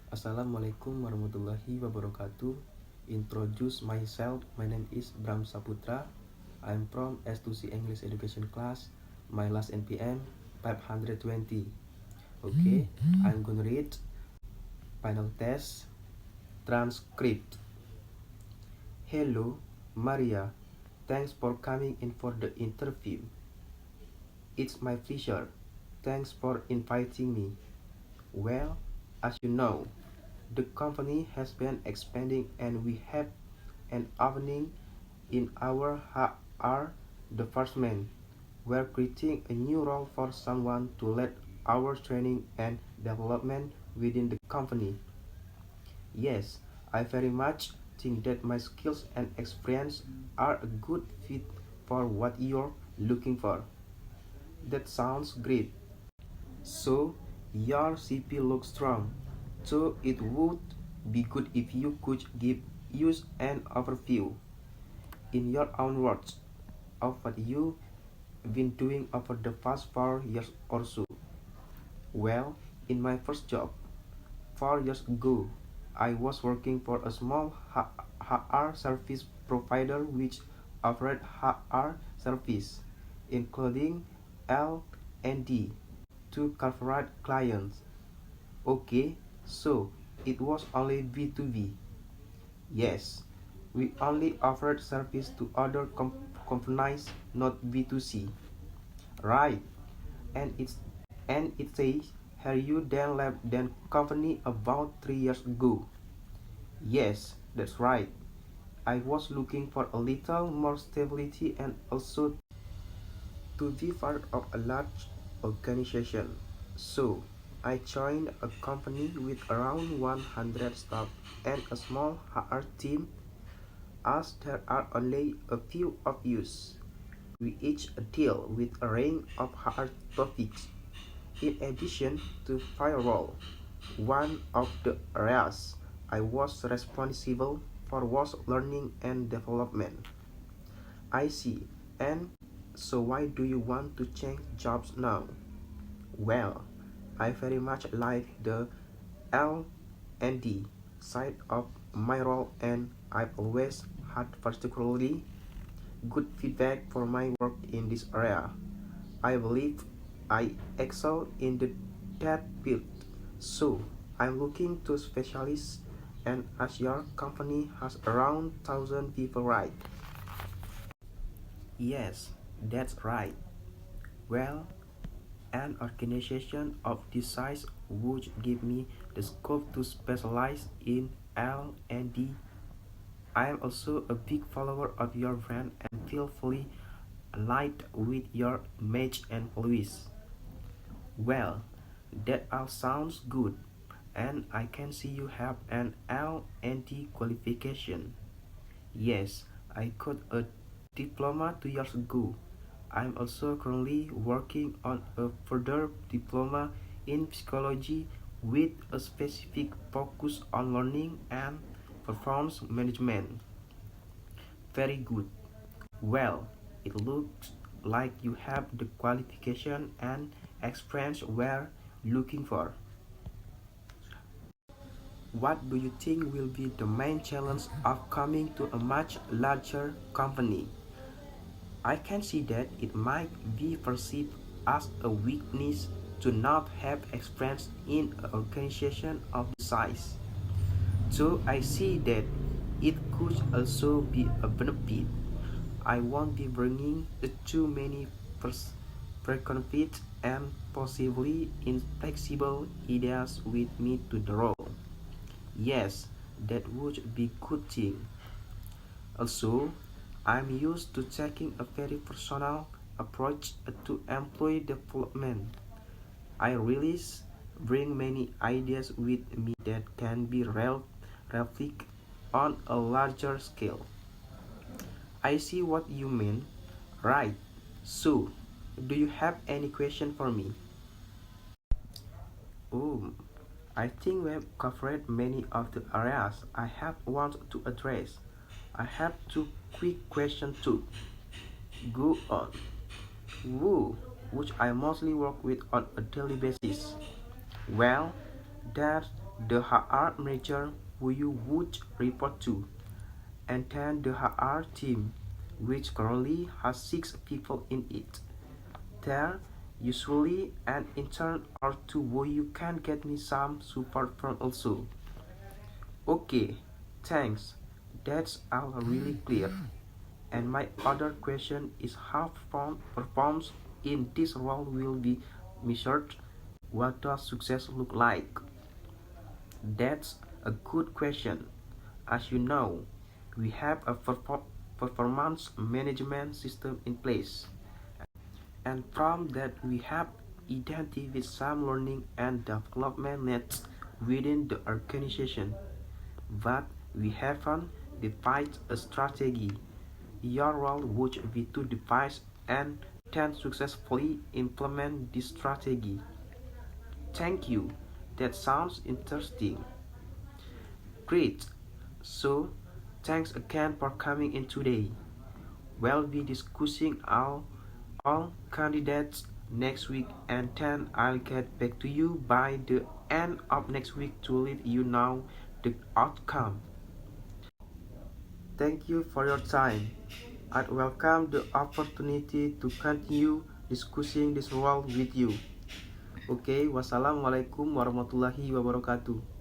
Assalamualaikum warahmatullahi wabarakatuh. Introduce myself. My name is Bram Saputra. I'm from S2C English Education class. My last NPM 520. Okay, I'm gonna read final test transcript. Hello, Maria. Thanks for coming in for the interview. It's my pleasure. Thanks for inviting me. Well, as you know, the company has been expanding and we have an opening in our HR department. We're creating a new role for someone to lead our training and development within the company. Yes, I very much think that my skills and experience are a good fit for what you're looking for. That sounds great. So, your CP looks strong. So, it would be good if you could give us an overview, in your own words, of what you've been doing over the past 4 years or so. Well, in my first job, 4 years ago, I was working for a small HR service provider which offered HR service, including L&D, to corporate clients. Okay, so it was only B2B. Yes, we only offered service to other companies, not B2C. Right, and it says here you then left that company about 3 years ago. Yes, that's right. I was looking for a little more stability and also to be part of a large organization. So, I joined a company with around 100 staff and a small HR team. As there are only a few of us, we each deal with a range of HR topics. In addition to firewall, one of the areas I was responsible for was learning and development. I see. And so why do you want to change jobs now? Well, I very much like the L&D side of my role and I've always had particularly good feedback for my work in this area. I believe I excel in that field. So, I'm looking to specialists and as your company has around 1,000 people, right? Yes, that's right. Well, an organization of this size would give me the scope to specialize in L&D. I am also a big follower of your brand and feel fully aligned with your image and values. Well, that all sounds good, and I can see you have an L&D qualification. Yes, I got a diploma 2 years ago. I'm also currently working on a further diploma in psychology with a specific focus on learning and performance management. Very good. Well, it looks like you have the qualification and experience we're looking for. What do you think will be the main challenge of coming to a much larger company? I can see that it might be perceived as a weakness to not have experience in an organization of this size. So I see that it could also be a benefit. I won't be bringing too many preconceived and possibly inflexible ideas with me to the role. Yes, that would be good thing. Also, I'm used to taking a very personal approach to employee development. I really bring many ideas with me that can be replicated on a larger scale. I see what you mean. Right. So, do you have any question for me? Oh, I think we've covered many of the areas I have want to address. I have two quick questions too. Go on. Woo, which I mostly work with on a daily basis. Well, there's the HR manager who you would report to, and then the HR team, which currently has 6 people in it. There usually an intern or two who you can get me some support from also. Okay, thanks. That's all really clear. And my other question is how performance in this role will be measured. What does success look like? That's a good question. As you know, we have a performance management system in place. And from that, we have identified some learning and development needs within the organization. But we haven't defined a strategy. Your role would be to devise and then successfully implement this strategy. Thank you. That sounds interesting. Great. So, thanks again for coming in today. We'll be discussing all candidates next week, and then I'll get back to you by the end of next week to let you know the outcome. Thank you for your time. I welcome the opportunity to continue discussing this role with you. Okay, wassalamualaikum warahmatullahi wabarakatuh.